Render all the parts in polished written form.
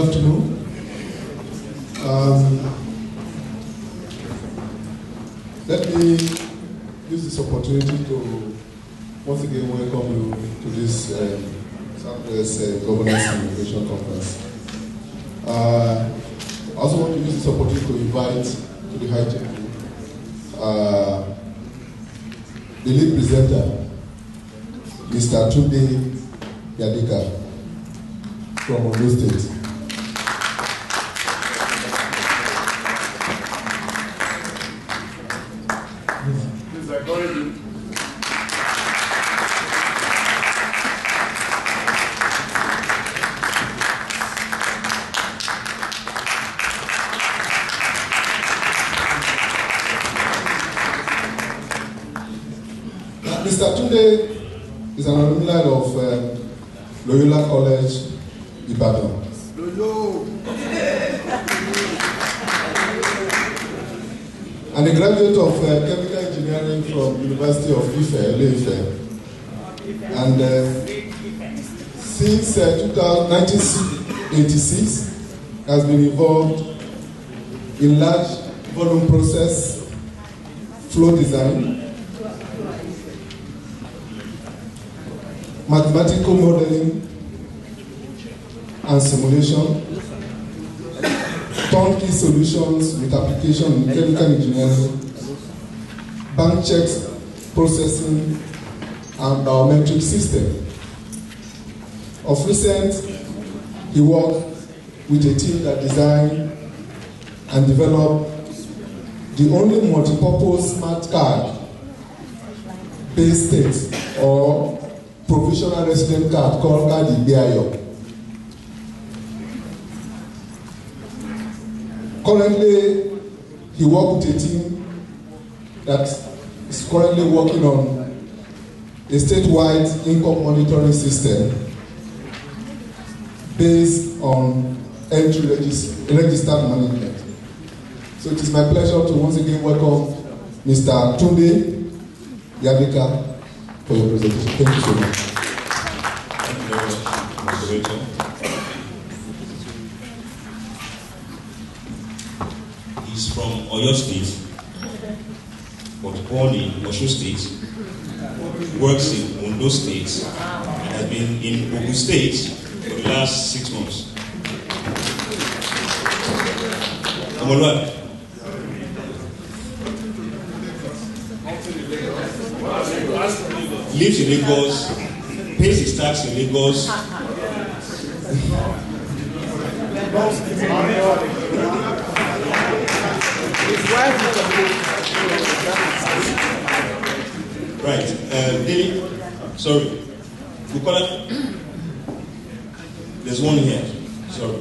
Good afternoon. Let me use this opportunity to once again welcome you to this Southwest Governance and Innovation Conference. I also want to use this opportunity to invite to the high table the lead presenter, Mr. Tunde Yadika from Ondo State. Mr. Tunde is an alumni of Loyola College, Ibadan. And a graduate of chemical engineering from University of Ife. And since 1986, has been involved in large volume process, flow design, mathematical modeling and simulation, turnkey solutions with application in chemical engineering, bank checks processing, and biometric system. Of recent, he worked with a team that designed and developed the only multi-purpose smart card based state or provisional resident card called kaadi Igbeayo. Currently, he works with a team that is currently working on a statewide income monitoring system based on entry registered management. So it is my pleasure to once again welcome Mr. Tunde Yadika for your presentation. Thank you so much. Thank you very much, Mr. Rachel. He's from Ondo State, but born in Ondo State, works in Ondo State, and has been in Ondo State for the last 6 months. Lives in Lagos, pays his tax in Lagos. Right, sorry, Bukola, there's one here. Sorry,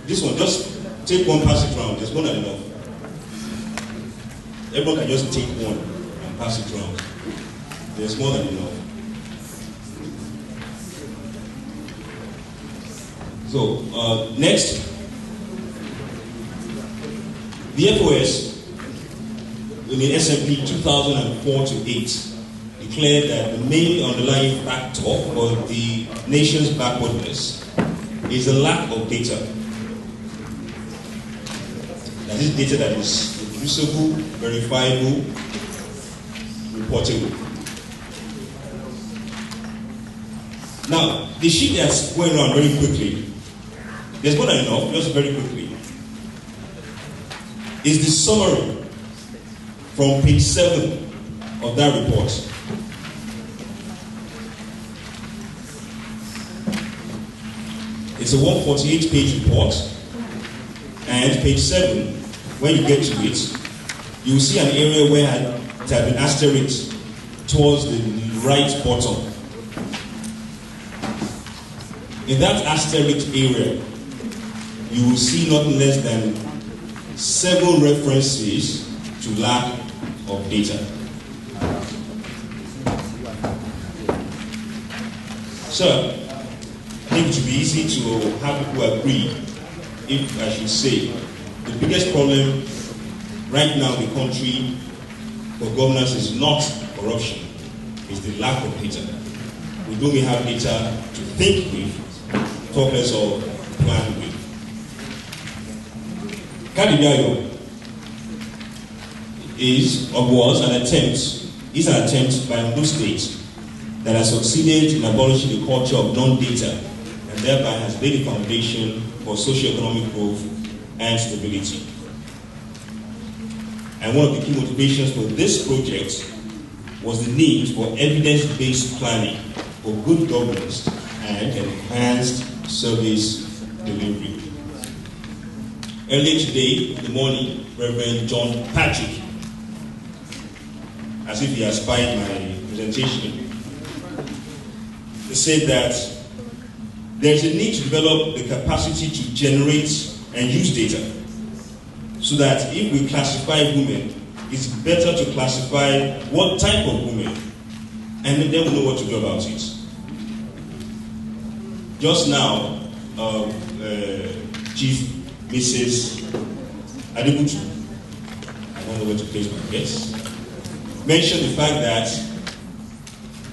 this one, just take one, pass it round. There's more than enough. Everyone can just take one and pass it round. There's more than enough. So, next, the FOS in the SMP 2004 to 8 declared that the main underlying factor for the nation's backwardness is a lack of data. That is data that is reproducible, verifiable, reportable. Now, the sheet that's going around very quickly, there's more than enough, just very quickly, is the summary from page 7 of that report. It's a 148-page report, and page 7, when you get to it, you will see an area where it has been asterisked towards the right bottom. In that asterisk area, you will see nothing less than 7 references to lack of data. So, I think it would be easy to have people agree, if I should say, the biggest problem right now in the country for governance is not corruption, it's the lack of data. We don't have data to think with, talk less of plan with. Igbeayo is an attempt by Ondo State that has succeeded in abolishing the culture of non-data and thereby has laid the foundation for socio-economic growth and stability. And one of the key motivations for this project was the need for evidence-based planning for good governance and enhanced service delivery. Earlier today, in the morning, Reverend John Patrick, as if he aspired my presentation, said that there's a need to develop the capacity to generate and use data so that if we classify women, it's better to classify what type of women, and then we know what to do about it. Just now, Chief Mrs. Adebutu, I don't know where to place my guess, mentioned the fact that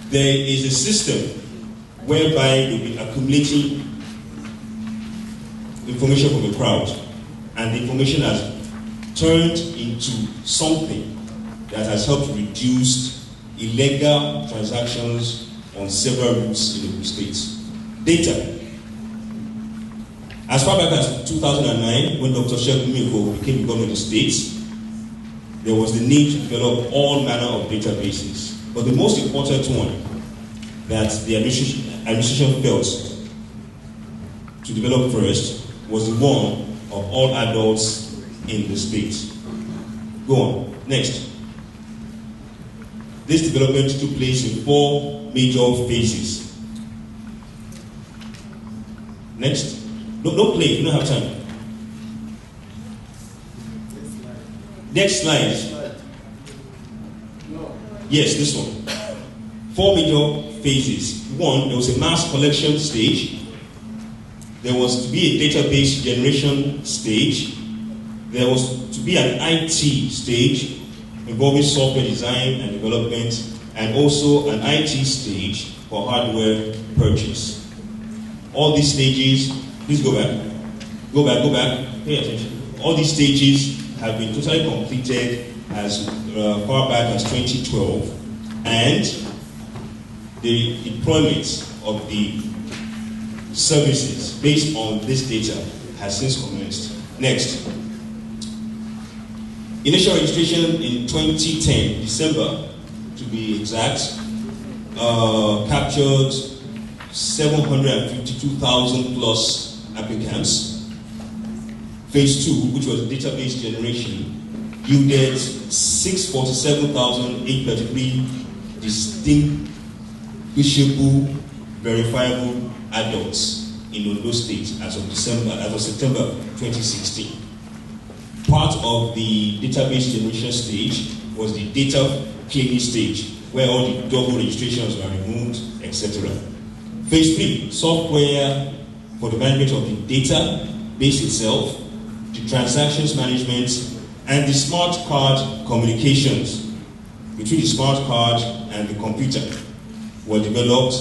there is a system whereby we've been accumulating information from the crowd, and the information has turned into something that has helped reduce illegal transactions on several routes in the states. Data. As far back as 2009, when Dr. Shegun Miko became the governor of the state, there was the need to develop all manner of databases. But the most important one that the administration felt to develop first was the one of all adults in the state. Go on. Next. This development took place in 4 major phases. Next. No play, you don't have time. Next slide. Yes, this one. 4 major phases. 1, there was a mass collection stage. There was to be a database generation stage. There was to be an IT stage involving software design and development, and also an IT stage for hardware purchase. All these stages, please go back, pay attention. All these stages have been totally completed as far back as 2012, and the deployment of the services based on this data has since commenced. Next. Initial registration in 2010, December to be exact, captured 752,000 plus applicants. Phase 2, which was database generation, yielded 647,833 distinguishable, verifiable adults in Ondo State as of September 2016. Part of the database generation stage was the data cleaning stage, where all the double registrations were removed, etc. Phase 3, software for the management of the database itself, the transactions management, and the smart card communications between the smart card and the computer were developed.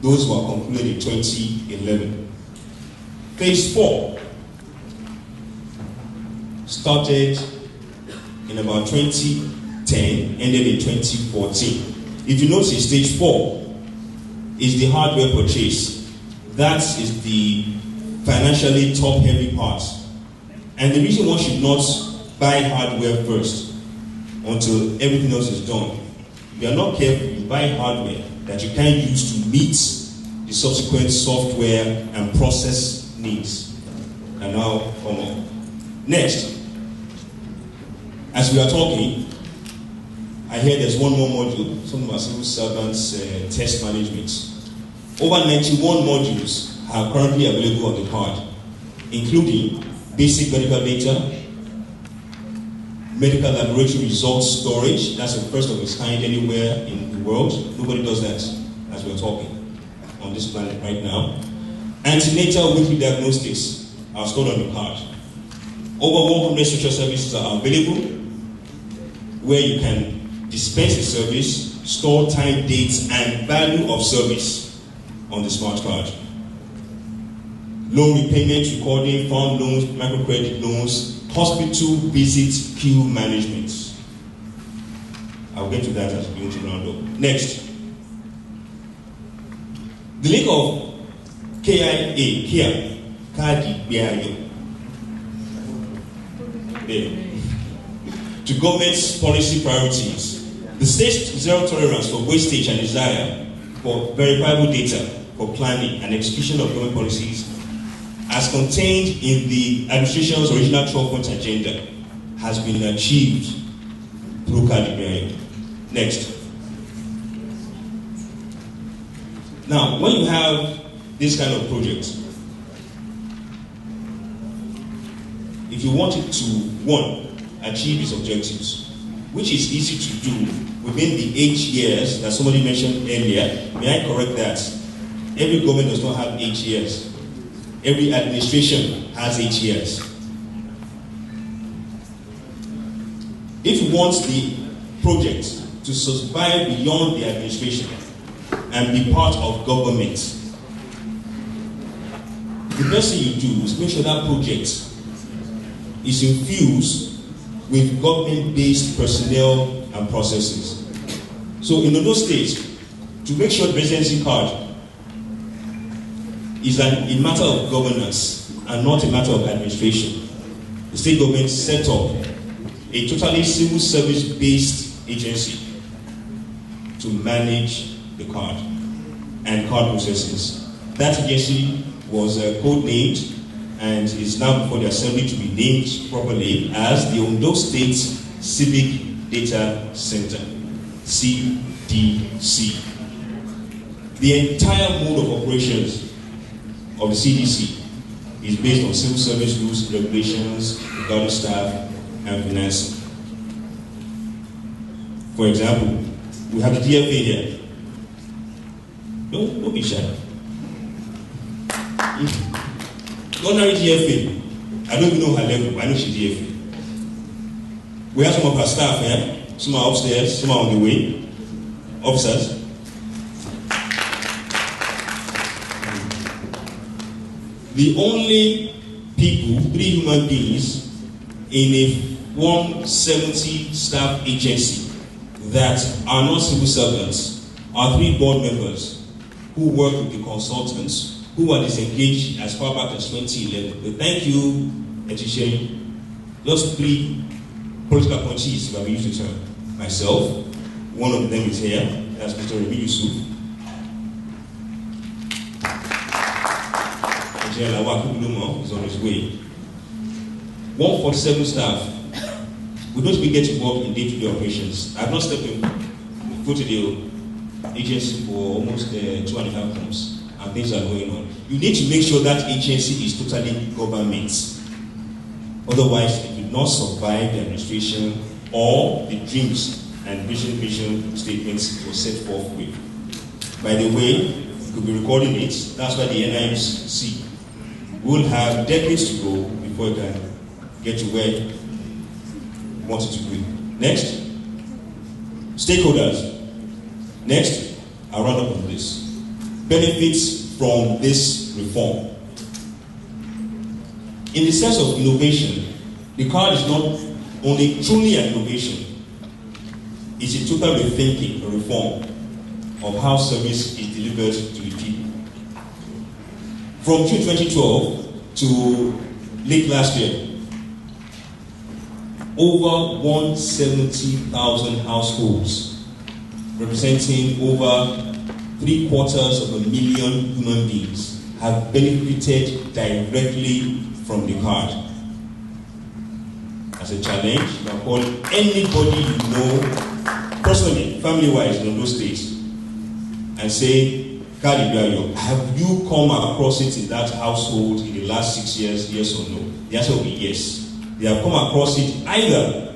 Those were concluded in 2011. Phase 4 started in about 2010, ended in 2014. If you notice, stage 4 is the hardware purchase. That is the financially top-heavy part. And the reason one should not buy hardware first until everything else is done. If you are not careful, you buy hardware that you can use to meet the subsequent software and process needs. And now, come on. Next, as we are talking, I hear there's one more module, some of our civil servants test management. Over 91 modules are currently available on the card, including basic medical data, medical laboratory results storage. That's the first of its kind anywhere in the world. Nobody does that as we're talking on this planet right now. Antenatal weekly diagnostics are stored on the card. Over 100 social services are available where you can dispense the service, store time, dates, and value of service on the smart card. loan repayment recording, farm loans, microcredit loans, hospital visit queue management. I'll get to that as we go to round up. Next. The link of KIA, kaadi, Igbeayo, to government's policy priorities. The state's zero tolerance for wastage and desire for verifiable data for planning and execution of government policies, as contained in the administration's original 12-point agenda, has been achieved through kaadi Igbeayo. Next. Now, when you have this kind of project, if you want it to, one, achieve its objectives, which is easy to do within the 8 years that somebody mentioned earlier, may I correct that? Every government does not have 8 years. Every administration has 8 years. If you want the project to survive beyond the administration and be part of government, the best thing you do is make sure that project is infused with government-based personnel and processes. So in Ondo State, to make sure the residency card is a matter of governance and not a matter of administration, the state government set up a totally civil service-based agency to manage the card and card processes. That agency was code-named and is now before the Assembly to be named properly as the Ondo State Civic Data Center, CDC. The entire mode of operations of the CDC is based on civil service rules, regulations regarding staff and financing. For example, we have the DFA here. Don't be shy. Ordinary DFA, I don't even know her level, I know she's DFA. We have some of our staff here, some are upstairs, some are on the way, officers. The only people, 3 human beings, in a 170 staff agency that are not civil servants are 3 board members who work with the consultants who were disengaged as far back as 2011. But thank you, Etishen. Just 3 political appointees, if I may use the term. Myself, one of them is here, that's Mr. Remi Yusuf. Engineer Lawak Lumo is on his way. 147 staff. We don't get involved in day-to-day operations. I've not stepped in foot in the agency for almost 2.5 months. And things are going on. You need to make sure that agency is totally government. Otherwise, it will not survive the administration or the dreams and vision statements it was set forth with. By the way, you could be recording it. That's why the NIMC will have decades to go before it can get to where it wants it to be. Next. Stakeholders. Next, I'll round up on this. Benefits from this reform. In the sense of innovation, the card is not only truly an innovation, it's a total rethinking, a reform of how service is delivered to the people. From June 2012 to late last year, over 170,000 households, representing over 750,000 human beings, have benefited directly from the card. As a challenge, you can call anybody you know, personally, family-wise, in those states, and say, kaadi Igbeayo, have you come across it in that household in the last 6 years, yes or no? The answer will be yes. They have come across it either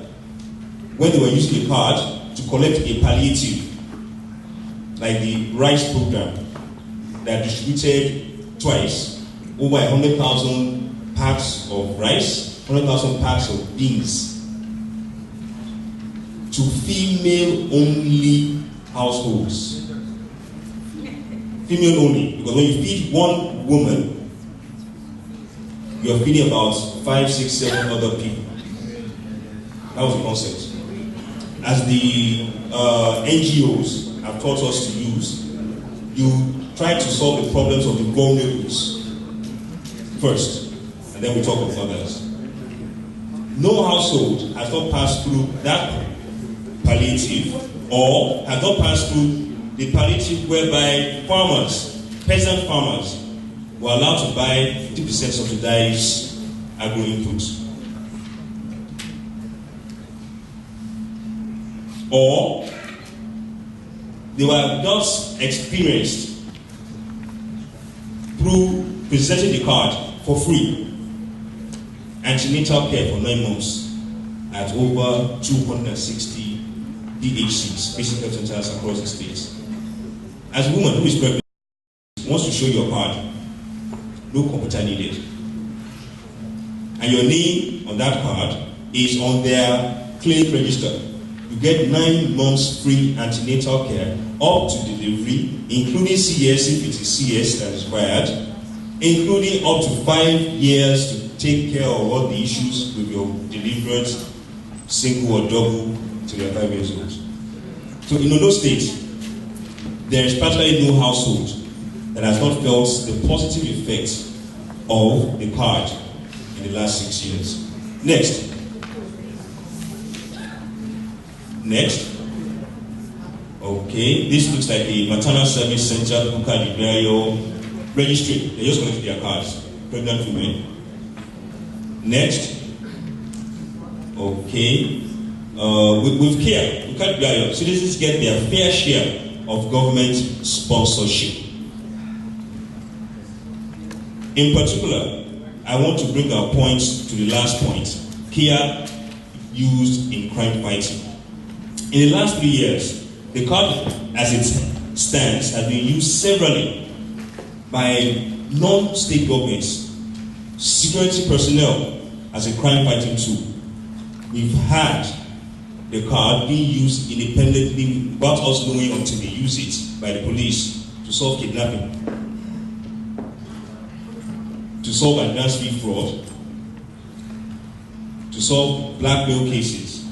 when they were using the card to collect a palliative, like the rice program that distributed twice over 100,000 packs of rice, 100,000 packs of beans to female-only households. Female only, because when you feed one woman you are feeding about 5, 6, 7 other people. That was the concept. As the NGOs have taught us to use, you try to solve the problems of the vulnerables first, and then we talk of others. No household has not passed through that palliative, or has not passed through the palliative whereby farmers, peasant farmers, were allowed to buy 50% subsidized agro inputs. Or they were just experienced through presenting the card for free antenatal care for 9 months at over 260 DHCs, basic health centers across the state. As a woman who is pregnant wants to show your card, no computer needed, and your name on that card is on their clinic register, you get 9 months free antenatal care up to delivery, including CS if it is CS that is required, including up to 5 years to take care of all the issues with your deliverance, single or double, till you're 5 years old. So in Ondo State, there is practically no household that has not felt the positive effects of the card in the last 6 years. Next. Okay, this looks like a maternal service center, Igbeayo registry. They're just going to their cards. Pregnant women. Next. Okay. With care, Igbeayo, citizens get their fair share of government sponsorship. In particular, I want to bring our points to the last point, care used in crime fighting. In the last 3 years, the card as it stands has been used severally by non-state governments, security personnel as a crime fighting tool. We've had the card being used independently without us knowing until they use it by the police to solve kidnapping, to solve advance fee fraud, to solve blackmail cases,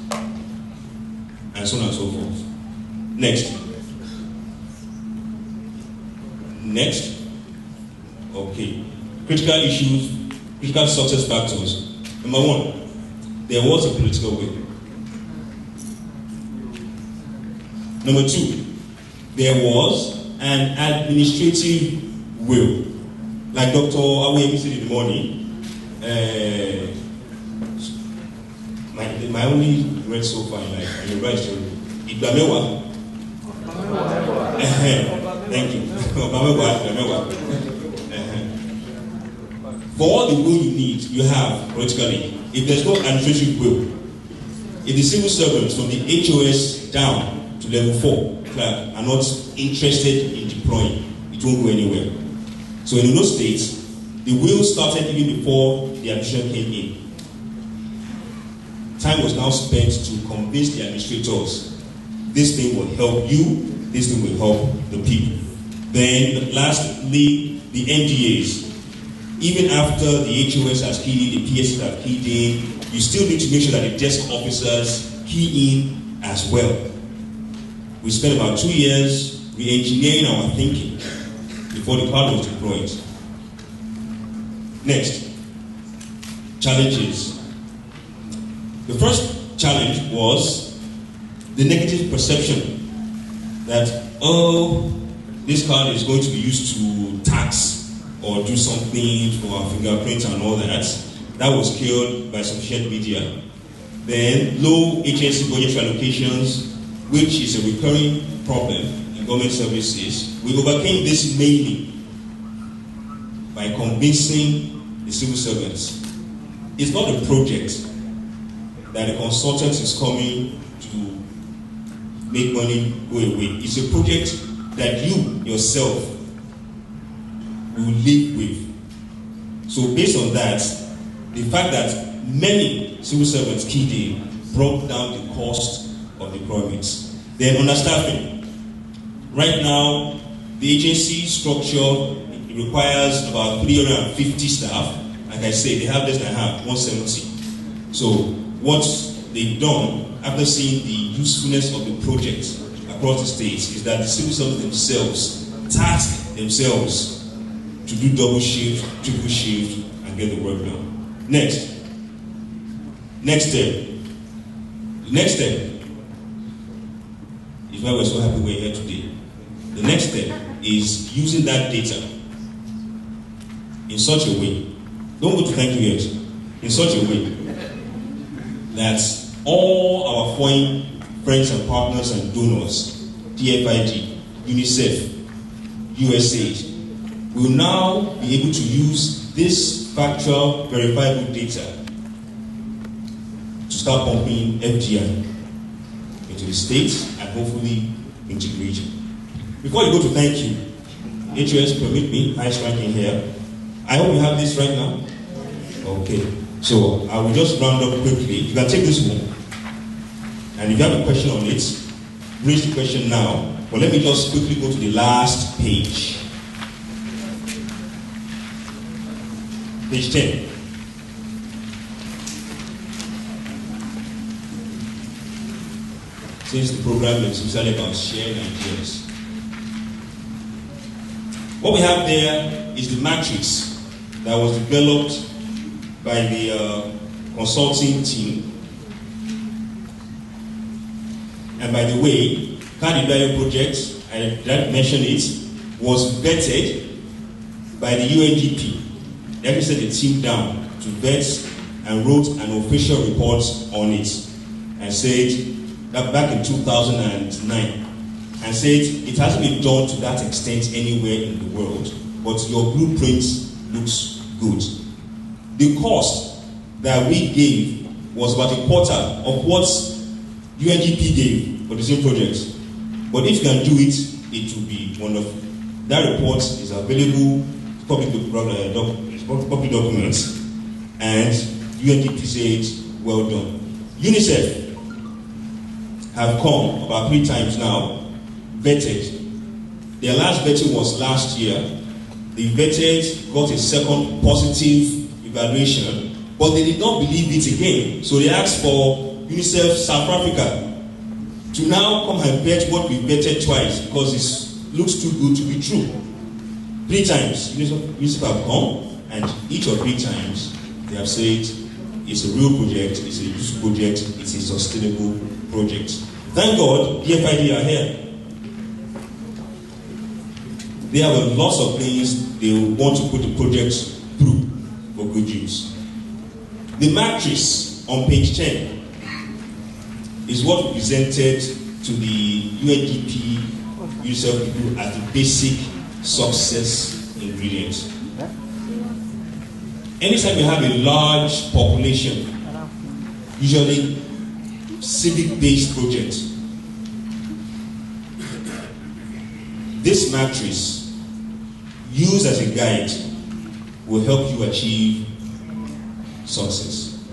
and so on and so forth. Next. Okay. Critical issues, critical success factors. Number 1, there was a political will. Number 2, there was an administrative will. Like Dr. Awemi said in the morning, my only read so far in life, and you write story, Igbeayo. Thank you. For all the will you need, you have politically. If there's no administrative will, if the civil servants from the HOS down to level 4 clerk are not interested in deploying, it won't go anywhere. So in those states, the will started even before the admission came in. Time was now spent to convince the administrators, this thing will help you, this thing will help the people. Then lastly, the MDAs. Even after the HOS has keyed in, the PSs have keyed in, you still need to make sure that the desk officers key in as well. We spent about 2 years re-engineering our thinking before the card was deployed. Next, challenges. The first challenge was the negative perception that, this card is going to be used to tax or do something for our fingerprints and all that. That was killed by sufficient media. Then low agency budget allocations, which is a recurring problem in government services. We overcame this mainly by convincing the civil servants. It's not a project that the consultant is coming to make money go away. It's a project that you yourself will live with. So based on that, the fact that many civil servants keyed in brought down the cost of deployments. Then understaffing. Right now, the agency structure requires about 350 staff like I say, they have less than half, 170. So what they've done after seeing the usefulness of the project across the states is that the civil servants themselves task themselves to do double shift, triple shift, and get the work done. Next step. The next step is why we're so happy we're here today. The next step is using that data in such a way, don't go to thank you yet, in such a way that all our foreign friends and partners and donors, DFID, UNICEF, USAID, will now be able to use this factual, verifiable data to start pumping FDI into the states and hopefully into the region. Before you go to thank you, HOS, permit me, highest ranking here. I hope you have this right now. Okay, so I will just round up quickly. You can take this one, and if you have a question on it, raise the question now. But let me just quickly go to the last page. Page 10. Since the program is especially about sharing ideas. What we have there is the matrix that was developed by the consulting team. And by the way, kaadi Igbeayo project, I didn't mention it, was vetted by the UNDP. They actually set the team down to vet and wrote an official report on it and said that back in 2009 and said it hasn't been done to that extent anywhere in the world, but your blueprint looks good. The cost that we gave was about a quarter of what UNDP gave for the same project. But if you can do it, it will be wonderful. That report is available, public documents, and UNDP said, well done. UNICEF have come about 3 times now, vetted. Their last vetting was last year. They vetted, got a second positive evaluation, but they did not believe it again. So they asked for UNICEF South Africa to now come and vet what we vetted twice because it looks too good to be true. 3 times UNICEF have come, and each of 3 times they have said it's a real project, it's a useful project, it's a sustainable project. Thank God DFID are here. They have a lot of things they want to put the project through for good use. The matrix on page 10 is what we presented to the UNDP UNICEF people as the basic success ingredient. Anytime you have a large population, usually civic-based project, this matrix, used as a guide, will help you achieve success.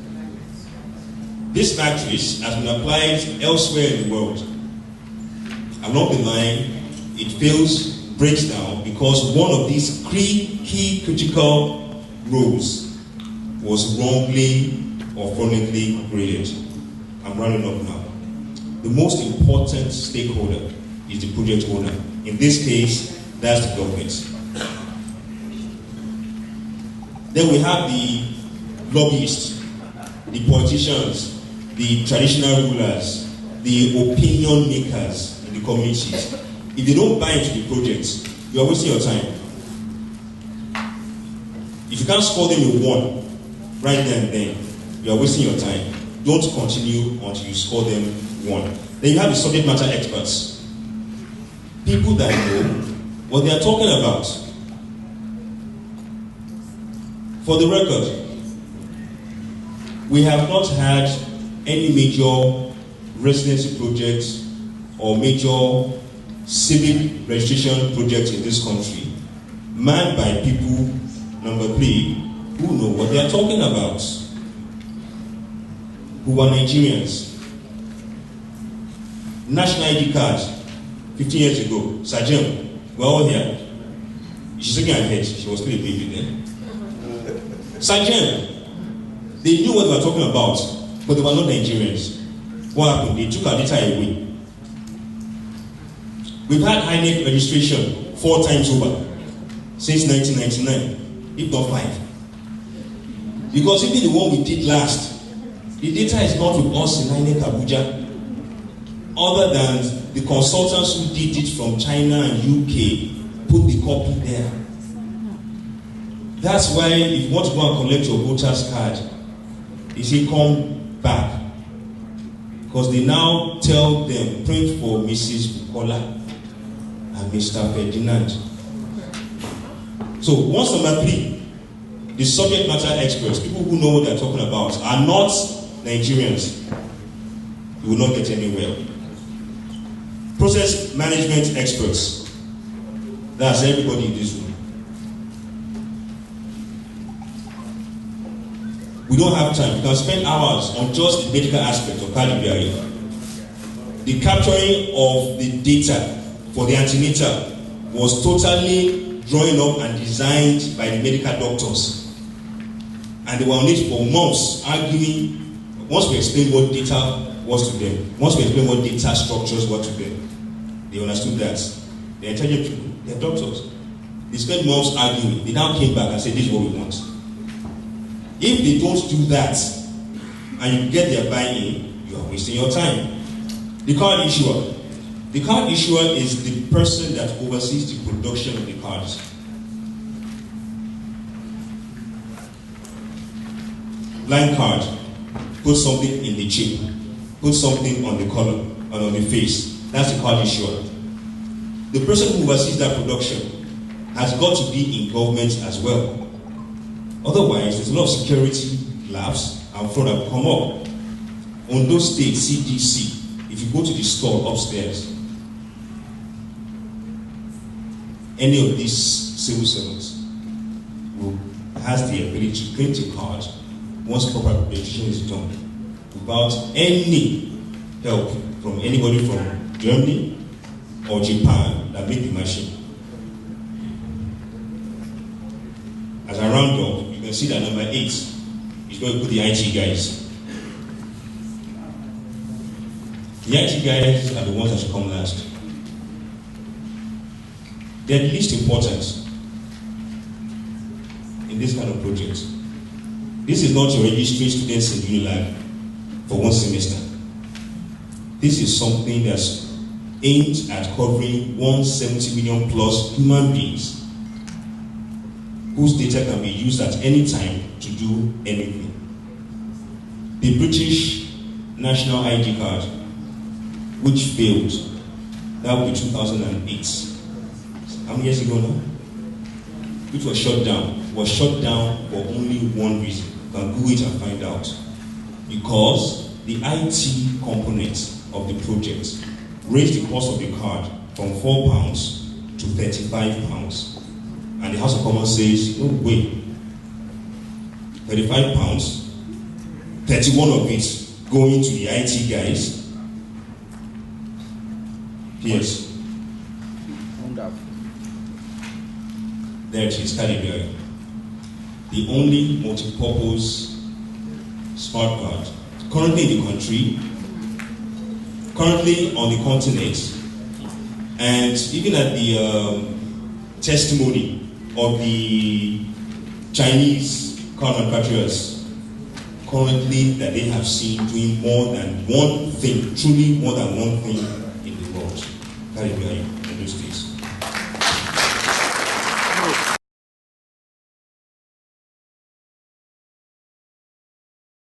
This matrix has been applied elsewhere in the world. Along the line, it fails, breaks down, because one of these key critical roles was wrongly or fraudulently graded. I'm rounding up now. The most important stakeholder is the project owner. In this case, that's the government. Then we have the lobbyists, the politicians, the traditional rulers, the opinion makers in the communities. If they don't buy into the project, you are wasting your time. If you can't score them in 1 right there and then, you are wasting your time. Don't continue until you score them 1. Then you have the subject matter experts. People that know what they are talking about. For the record, we have not had any major residency projects or major civic registration projects in this country manned by people, number 3, who know what they are talking about, who are Nigerians. National ID card, 15 years ago, Sajem, we're all here. She's looking at her head, she was still a baby then. Sajem, they knew what they were talking about, but they were not Nigerians. What happened? They took our data away. We've had INEC registration 4 times over since 1999, if not 5. Because even the one we did last, the data is not with us in INEC Abuja, other than the consultants who did it from China and UK put the copy there. That's why if you want to go and collect your voter's card, they say come back. Because they now tell them, print for Mrs. Bukola and Mr. Ferdinand. So, once number 3, the subject matter experts, people who know what they're talking about, are not Nigerians. You will not get anywhere. Process management experts. That's everybody in this room. We don't have time. We can spend hours on just the medical aspect of Igbeayo. The capturing of the data for the antenatal was totally drawn up and designed by the medical doctors. And they were on it for months, arguing, once we explain what data was to them, once we explain what data structures were to them, they understood that. They're intelligent people, they're doctors. They spent months arguing. They now came back and said, this is what we want. If they don't do that, and you get their buy-in, you are wasting your time. The card issuer. The card issuer is the person that oversees the production of the cards. Line card. Put something in the chip. Put something on the collar and on the face. That's the card issuer. The person who oversees that production has got to be in government as well. Otherwise, there's a lot of security lapse and fraud that will come up. Ondo State CDC, if you go to the store upstairs, any of these civil servants has the ability to print a card once proper registration is done without any help from anybody from Germany or Japan that made the machine. As I round up, you can see that number 8 is going to put the IT guys. The IT guys are the ones that should come last. They're the least important in this kind of project. This is not to registering students in Unilab for 1 semester. This is something that's aimed at covering 170 million plus human beings whose data can be used at any time to do anything. The British National ID card, which failed, that would be 2008. How many years ago now? Which was shut down for only one reason. You can Google it and find out. Because the IT component of the project raised the cost of the card from £4 to £35. And the House of Commons says, no way, £35, 31 of it going to the IT guys. Yes. There it is, Igbeayo. The only multi-purpose smart card currently in the country, currently on the continent, and even at the testimony of the Chinese car manufacturers currently that they have seen doing more than one thing, truly more than one thing in the world. Igbeayo, Ondo State.